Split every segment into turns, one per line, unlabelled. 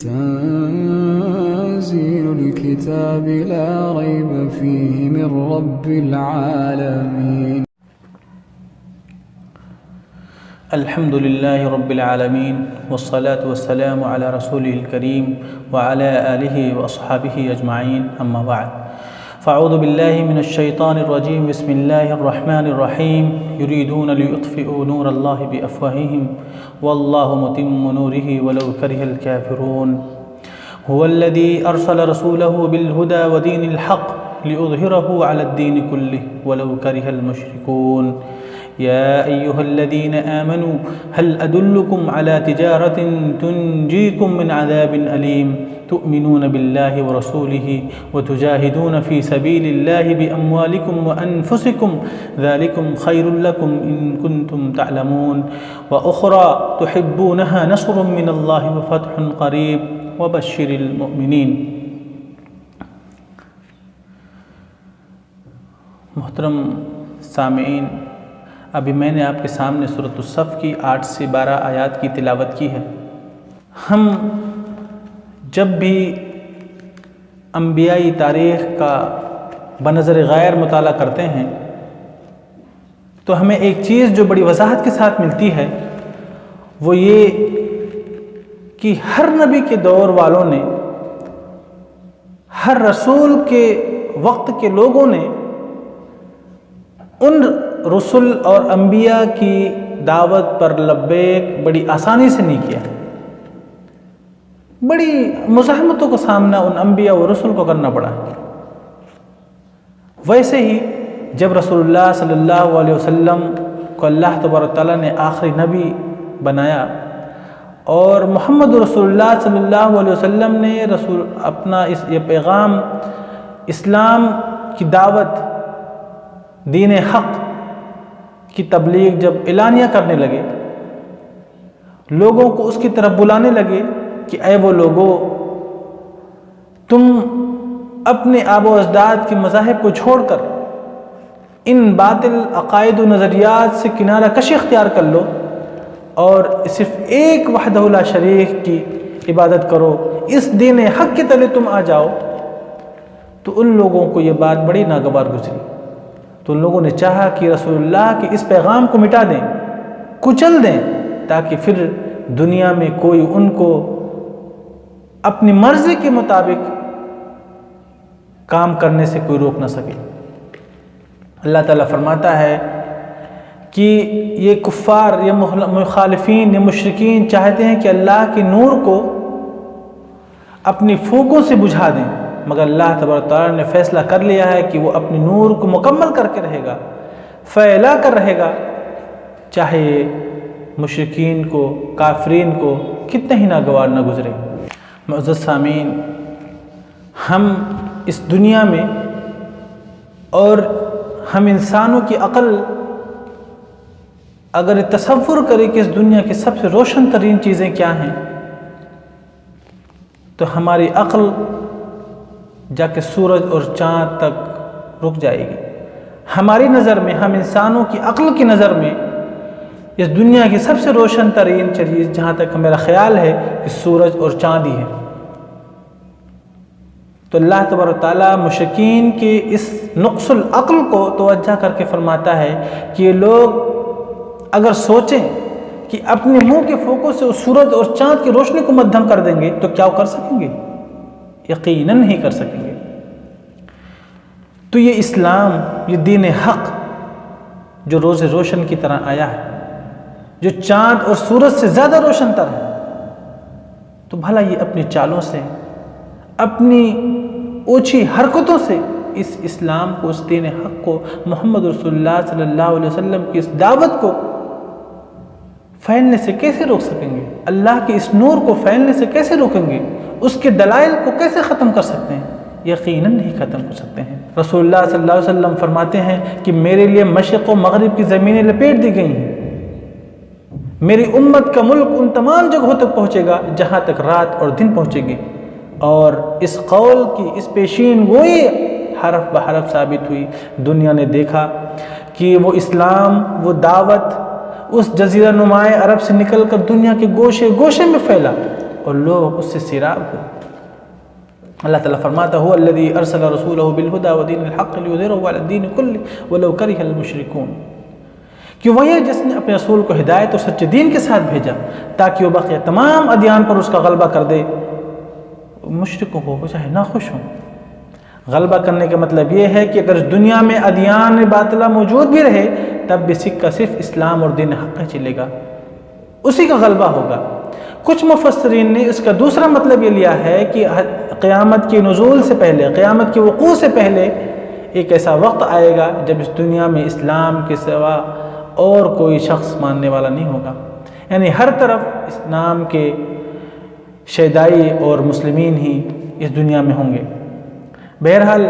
تنزيل الكتاب لا ريب فيه من رب العالمين.
الحمد لله رب العالمين والصلاة والسلام على رسوله الكريم وعلى آله وأصحابه أجمعين، أما بعد. فأعوذ بالله من الشيطان الرجيم. بسم الله الرحمن الرحيم. يريدون ليطفئوا نور الله بأفواههم والله متم نوره ولو كره الكافرون. هو الذي أرسل رسوله بالهدى ودين الحق ليظهره على الدين كله ولو كره المشركون. يا أيها الذين آمنوا هل أدلكم على تجارة تنجيكم من عذاب أليم تؤمنون بالله ورسوله وتجاهدون في سبيل الله بأموالكم وأنفسكم ذلكم خير لكم إن كنتم تعلمون. وأخرى تحبونها نصر من الله وفتح قريب وبشر المؤمنين. محترم سامعین، ابھی میں نے آپ کے سامنے سورۃ الصف کی 8 سے 12 آیات کی تلاوت کی ہے. ہم جب بھی انبیائی تاریخ کا بنظر غیر مطالعہ کرتے ہیں تو ہمیں ایک چیز جو بڑی وضاحت کے ساتھ ملتی ہے وہ یہ کہ ہر نبی کے دور والوں نے، ہر رسول کے وقت کے لوگوں نے ان رسل اور انبیاء کی دعوت پر لبیک بڑی آسانی سے نہیں کیا. بڑی مزاحمتوں کا سامنا ان انبیاء و رسل کو کرنا پڑا. ویسے ہی جب رسول اللہ صلی اللہ علیہ وسلم کو اللہ تبارک تعالیٰ نے آخری نبی بنایا اور محمد رسول اللہ صلی اللہ علیہ وسلم نے اپنا یہ پیغام، اسلام کی دعوت، دین حق کی تبلیغ جب اعلانیہ کرنے لگے، لوگوں کو اس کی طرف بلانے لگے کہ اے وہ لوگوں، تم اپنے آبا و اجداد کے مذاہب کو چھوڑ کر ان باطل عقائد و نظریات سے کنارہ کشی اختیار کر لو اور صرف ایک وحدہ لا شریک کی عبادت کرو، اس دین حق کے تلے تم آ جاؤ. تو ان لوگوں کو یہ بات بڑی ناگوار گزری. تو ان لوگوں نے چاہا کہ رسول اللہ کے اس پیغام کو مٹا دیں، کچل دیں، تاکہ پھر دنیا میں کوئی ان کو اپنی مرضی کے مطابق کام کرنے سے کوئی روک نہ سکے. اللہ تعالیٰ فرماتا ہے کہ یہ کفار، یہ مخالفین، یہ مشرکین چاہتے ہیں کہ اللہ کے نور کو اپنی پھونکوں سے بجھا دیں، مگر اللہ تبارک تعالیٰ نے فیصلہ کر لیا ہے کہ وہ اپنے نور کو مکمل کر کے رہے گا، پھیلا کر رہے گا، چاہے مشرکین کو، کافرین کو کتنے ہی ناگوار نہ گزرے. معزز سامعین، ہم اس دنیا میں اور ہم انسانوں کی عقل اگر تصور کرے کہ اس دنیا کی سب سے روشن ترین چیزیں کیا ہیں تو ہماری عقل جا کے سورج اور چاند تک رک جائے گی. ہماری نظر میں، ہم انسانوں کی عقل کی نظر میں اس دنیا کی سب سے روشن ترین چیز، جہاں تک میرا خیال ہے، کہ سورج اور چاند ہی ہے. تو اللہ تبارک تعالیٰ مشرکین کے اس نقص العقل کو توجہ کر کے فرماتا ہے کہ یہ لوگ اگر سوچیں کہ اپنے منہ کے پھونکوں سے اس سورج اور چاند کی روشنی کو مدھم کر دیں گے تو کیا کر سکیں گے؟ یقیناً نہیں کر سکیں گے. تو یہ اسلام، یہ دین حق جو روز روشن کی طرح آیا ہے، جو چاند اور سورج سے زیادہ روشن تر ہے، تو بھلا یہ اپنی چالوں سے، اپنی اوچھی حرکتوں سے اس اسلام کو، اس دین حق کو، محمد رسول اللہ صلی اللہ علیہ وسلم کی اس دعوت کو پھیلنے سے کیسے روک سکیں گے؟ اللہ کے اس نور کو پھیلنے سے کیسے روکیں گے؟ اس کے دلائل کو کیسے ختم کر سکتے ہیں؟ یقیناً نہیں ختم کر سکتے ہیں. رسول اللہ صلی اللہ علیہ وسلم فرماتے ہیں کہ میرے لیے مشرق و مغرب کی زمینیں لپیٹ دی گئی ہیں. میری امت کا ملک ان تمام جگہوں تک پہنچے گا جہاں تک رات اور دن پہنچے گی. اور اس قول کی اس پیشین گوئی حرف بحرف ثابت ہوئی. دنیا نے دیکھا کہ وہ اسلام، وہ دعوت اس جزیرہ نمائے عرب سے نکل کر دنیا کے گوشے گوشے میں پھیلا. اور لوگ اس سے سیراب ہو۔ اللہ تعالیٰ فرماتا هو الذی ارسل رسولہ بالہدی ودین الحق لیظہرہ علی الدین کلہ ولو کرہ المشرکون، کہ وہی ہے جس نے اپنے رسول کو ہدایت اور سچے دین کے ساتھ بھیجا تاکہ وہ بقیہ تمام ادیان پر اس کا غلبہ کر دے، مشرکوں کو چاہے ناخوش ہوں۔ غلبہ کرنے کا مطلب یہ ہے کہ اگر اس دنیا میں ادیان باطلہ موجود بھی رہے تب بھی سکہ صرف اسلام اور دین حق چلے گا، اسی کا غلبہ ہوگا۔ کچھ مفسرین نے اس کا دوسرا مطلب یہ لیا ہے کہ قیامت کے نزول سے پہلے، قیامت کے وقوع سے پہلے ایک ایسا وقت آئے گا جب اس دنیا میں اسلام کے سوا اور کوئی شخص ماننے والا نہیں ہوگا، یعنی ہر طرف اسلام کے شیدائی اور مسلمین ہی اس دنیا میں ہوں گے۔ بہرحال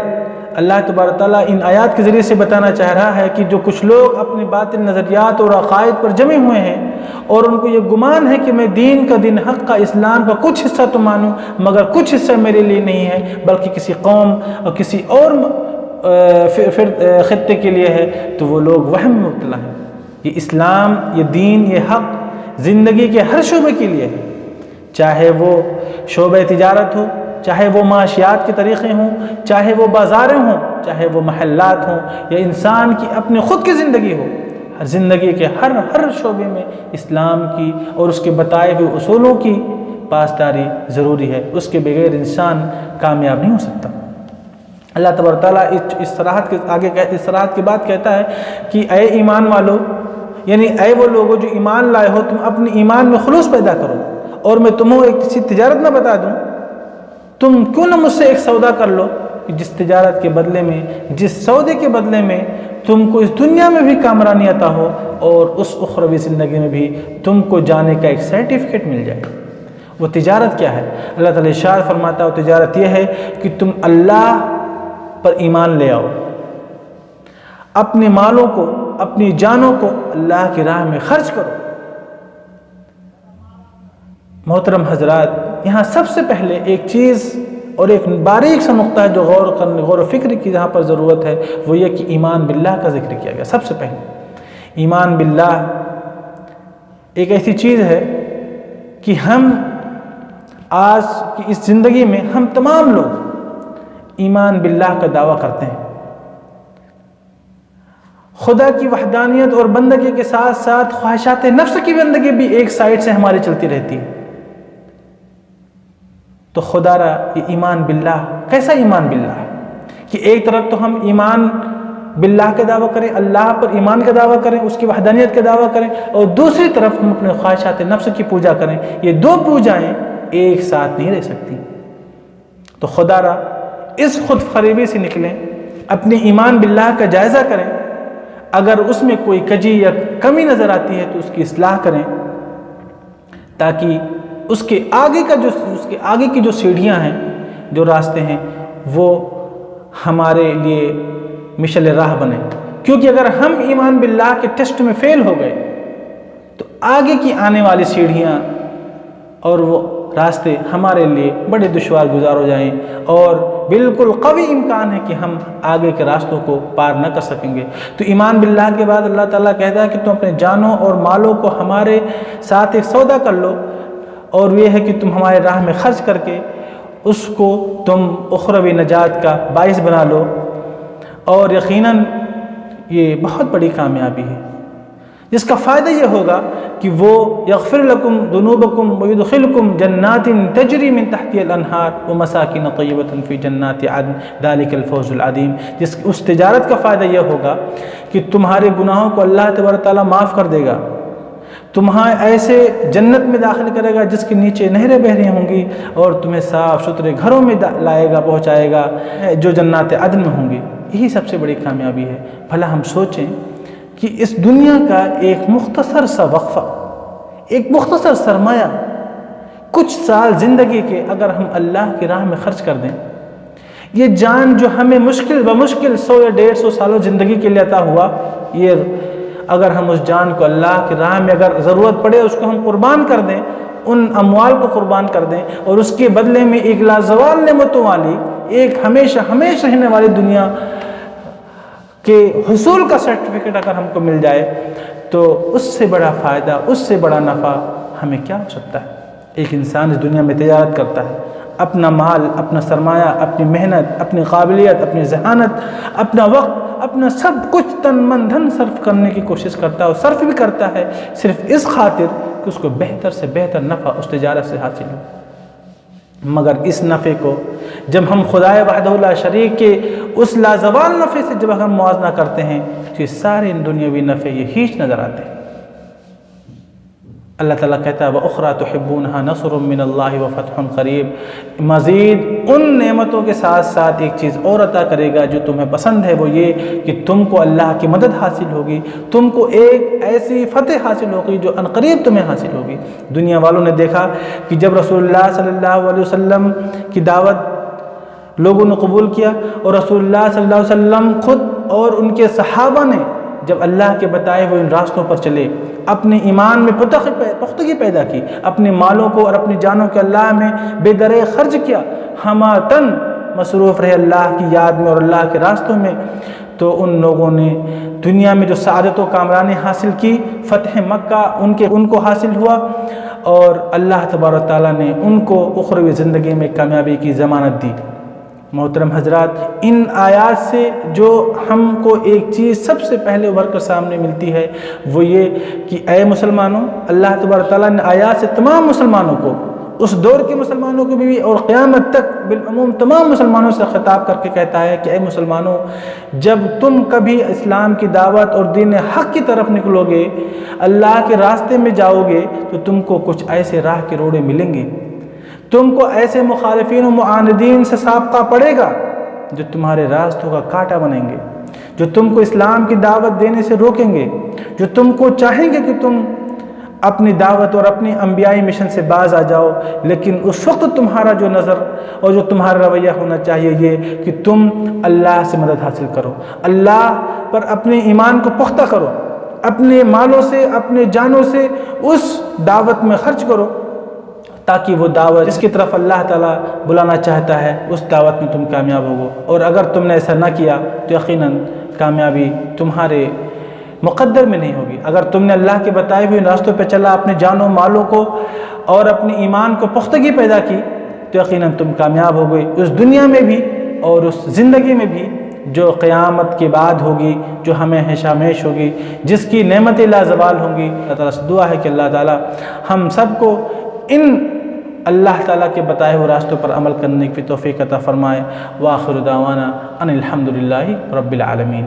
اللہ تبارک تعالیٰ ان آیات کے ذریعے سے بتانا چاہ رہا ہے کہ جو کچھ لوگ اپنے باطل نظریات اور عقائد پر جمے ہوئے ہیں اور ان کو یہ گمان ہے کہ میں دین کا، دین حق کا، اسلام کا کچھ حصہ تو مانوں مگر کچھ حصہ میرے لیے نہیں ہے بلکہ کسی قوم اور کسی اور خطے کے لیے ہے، تو وہ لوگ وہم میں مبتلا ہیں۔ یہ اسلام، یہ دین، یہ حق زندگی کے ہر شعبے کے لیے ہے، چاہے وہ شعبہ تجارت ہو، چاہے وہ معاشیات کے طریقے ہوں، چاہے وہ بازاریں ہوں، چاہے وہ محلات ہوں، یا انسان کی اپنے خود کی زندگی ہو، ہر زندگی کے ہر شعبے میں اسلام کی اور اس کے بتائے ہوئے اصولوں کی پاسداری ضروری ہے، اس کے بغیر انسان کامیاب نہیں ہو سکتا۔ اللہ تبارک تعالیٰ اس صراحت کے بعد کہتا ہے کہ اے ایمان والو، یعنی اے وہ لوگوں جو ایمان لائے ہو، تم اپنے ایمان میں خلوص پیدا کرو، اور میں تمہیں ایک کسی تجارت نہ بتا دوں، تم کیوں نہ مجھ سے ایک سودا کر لو کہ جس تجارت کے بدلے میں، جس سودے کے بدلے میں تم کو اس دنیا میں بھی کامرانی عطا ہو اور اس اخروی زندگی میں بھی تم کو جانے کا ایک سرٹیفکیٹ مل جائے۔ وہ تجارت کیا ہے؟ اللہ تعالیٰ ارشاد فرماتا ہے وہ تجارت یہ ہے کہ تم اللہ پر ایمان لے آؤ، اپنے مالوں کو، اپنی جانوں کو اللہ کی راہ میں خرچ کرو۔ محترم حضرات، یہاں سب سے پہلے ایک چیز اور ایک باریک سا نقطہ ہے جو غور و فکر کی جہاں پر ضرورت ہے، وہ یہ کہ ایمان باللہ کا ذکر کیا گیا۔ سب سے پہلے ایمان باللہ ایک ایسی چیز ہے کہ ہم آج کی اس زندگی میں ہم تمام لوگ ایمان باللہ کا دعویٰ کرتے ہیں۔ خدا کی وحدانیت اور بندگی کے ساتھ ساتھ خواہشات نفس کی بندگی بھی ایک سائڈ سے ہماری چلتی رہتی ہے۔ تو خدا را یہ ایمان باللہ کیسا ایمان باللہ ہے کہ ایک طرف تو ہم ایمان باللہ کا دعویٰ کریں، اللہ پر ایمان کا دعویٰ کریں، اس کی وحدانیت کا دعویٰ کریں، اور دوسری طرف ہم اپنے خواہشات نفس کی پوجا کریں۔ یہ دو پوجائیں ایک ساتھ نہیں رہ سکتی۔ تو خدا را اس خود فریبی سے نکلیں، اپنے ایمان باللہ کا جائزہ کریں، اگر اس میں کوئی کجی یا کمی نظر آتی ہے تو اس کی اصلاح کریں، تاکہ اس کے آگے کی جو سیڑھیاں ہیں، جو راستے ہیں، وہ ہمارے لیے مشعل راہ بنے۔ کیونکہ اگر ہم ایمان باللہ کے ٹیسٹ میں فیل ہو گئے تو آگے کی آنے والی سیڑھیاں اور وہ راستے ہمارے لیے بڑے دشوار گزار ہو جائیں، اور بالکل قوی امکان ہے کہ ہم آگے کے راستوں کو پار نہ کر سکیں گے۔ تو ایمان باللہ کے بعد اللہ تعالیٰ کہتا ہے کہ تم اپنے جانوں اور مالوں کو ہمارے ساتھ ایک سودا کر لو، اور یہ ہے کہ تم ہمارے راہ میں خرچ کر کے اس کو تم اخروی نجات کا باعث بنا لو، اور یقیناً یہ بہت بڑی کامیابی ہے، جس کا فائدہ یہ ہوگا کہ وہ یغفر لکم ذنوبکم ویدخلکم جنات تجری من تحتها الانہار ومساکن طیبۃ فی جنات عدن ذلک الفوز العظیم۔ اس تجارت کا فائدہ یہ ہوگا کہ تمہارے گناہوں کو اللہ تبارک تعالیٰ معاف کر دے گا، تمہیں ایسے جنت میں داخل کرے گا جس کے نیچے نہریں بہہ رہی ہوں گی، اور تمہیں صاف ستھرے گھروں میں لائے گا، پہنچائے گا جو جنات عدن میں ہوں گی۔ یہی سب سے بڑی کامیابی ہے۔ بھلا ہم سوچیں کہ اس دنیا کا ایک مختصر سا وقفہ، ایک مختصر سرمایہ، کچھ سال زندگی کے اگر ہم اللہ کی راہ میں خرچ کر دیں، یہ جان جو ہمیں مشکل 100 یا 150 سالوں زندگی کے لیے عطا ہوا، یہ اگر ہم اس جان کو اللہ کی راہ میں اگر ضرورت پڑے اس کو ہم قربان کر دیں، ان اموال کو قربان کر دیں، اور اس کے بدلے میں ایک لازوال نعمتوں والی، ایک ہمیشہ ہمیشہ رہنے والی دنیا کے حصول کا سرٹیفکیٹ اگر ہم کو مل جائے، تو اس سے بڑا فائدہ، اس سے بڑا نفع ہمیں کیا ہو سکتا ہے؟ ایک انسان اس دنیا میں تجارت کرتا ہے، اپنا مال، اپنا سرمایہ، اپنی محنت، اپنی قابلیت، اپنی ذہانت، اپنا وقت، اپنا سب کچھ تن من دھن صرف کرنے کی کوشش کرتا ہے، اور صرف بھی کرتا ہے صرف اس خاطر کہ اس کو بہتر سے بہتر نفع اس تجارت سے حاصل ہو۔ مگر اس نفع کو جب ہم خدائے وحدہ لا شریک کے اس لازوال نفع سے جب ہم موازنہ کرتے ہیں تو یہ سارے دنیاوی نفع یہ ہیچ نظر آتے ہیں۔ اللہ تعالیٰ کہتا ہے وَأُخْرَى تُحِبُّونَهَا نَصْرٌ مِّنَ اللَّهِ وَفَتْحٌ قَرِيبٌ، مزید ان نعمتوں کے ساتھ ساتھ ایک چیز اور عطا کرے گا جو تمہیں پسند ہے، وہ یہ کہ تم کو اللہ کی مدد حاصل ہوگی، تم کو ایک ایسی فتح حاصل ہوگی جو عنقریب تمہیں حاصل ہوگی۔ دنیا والوں نے دیکھا کہ جب رسول اللہ صلی اللہ علیہ وسلم کی دعوت لوگوں نے قبول کیا، اور رسول اللہ صلی اللہ علیہ وسلم خود اور ان کے صحابہ نے جب اللہ کے بتائے ہوئے ان راستوں پر چلے، اپنے ایمان میں پختگی پیدا کی، اپنے مالوں کو اور اپنی جانوں کے اللہ میں بے درے خرچ کیا، ہماتن مصروف رہے اللہ کی یاد میں اور اللہ کے راستوں میں، تو ان لوگوں نے دنیا میں جو سعادت و کامرانی حاصل کی، فتح مکہ ان کو حاصل ہوا، اور اللہ تبارک و تعالیٰ نے ان کو اخروی زندگی میں کامیابی کی ضمانت دی۔ محترم حضرات، ان آیات سے جو ہم کو ایک چیز سب سے پہلے ابھر کر سامنے ملتی ہے وہ یہ کہ اے مسلمانوں، اللہ تبارک تعالیٰ نے آیات سے تمام مسلمانوں کو، اس دور کے مسلمانوں کو بھی اور قیامت تک بالعموم تمام مسلمانوں سے خطاب کر کے کہتا ہے کہ اے مسلمانوں، جب تم کبھی اسلام کی دعوت اور دین حق کی طرف نکلو گے، اللہ کے راستے میں جاؤ گے، تو تم کو کچھ ایسے راہ کے روڑے ملیں گے، تم کو ایسے مخالفین و معاندین سے سابقہ پڑے گا جو تمہارے راستوں کا کانٹا بنیں گے، جو تم کو اسلام کی دعوت دینے سے روکیں گے، جو تم کو چاہیں گے کہ تم اپنی دعوت اور اپنی انبیائی مشن سے باز آ جاؤ، لیکن اس وقت تمہارا جو نظر اور جو تمہارا رویہ ہونا چاہیے یہ کہ تم اللہ سے مدد حاصل کرو، اللہ پر اپنے ایمان کو پختہ کرو، اپنے مالوں سے، اپنے جانوں سے اس دعوت میں خرچ کرو، تاکہ وہ دعوت جس کی طرف اللہ تعالیٰ بلانا چاہتا ہے اس دعوت میں تم کامیاب ہوگو۔ اور اگر تم نے ایسا نہ کیا تو یقیناً کامیابی تمہارے مقدر میں نہیں ہوگی۔ اگر تم نے اللہ کے بتائے ہوئے راستوں پہ چلا، اپنے جانوں مالوں کو اور اپنے ایمان کو پختگی پیدا کی، تو یقیناً تم کامیاب ہو گئے، اس دنیا میں بھی اور اس زندگی میں بھی جو قیامت کے بعد ہوگی، جو ہمیں ہمیشہ ہوگی، جس کی نعمتیں لازوال ہوں گی۔ اللہ تعالیٰ سے دعا ہے کہ اللہ تعالیٰ ہم سب کو ان اللہ تعالیٰ کے بتائے ہوئے راستوں پر عمل کرنے کی توفیق عطا فرمائے۔ وآخر دعوانا ان الحمدللہ رب العالمین۔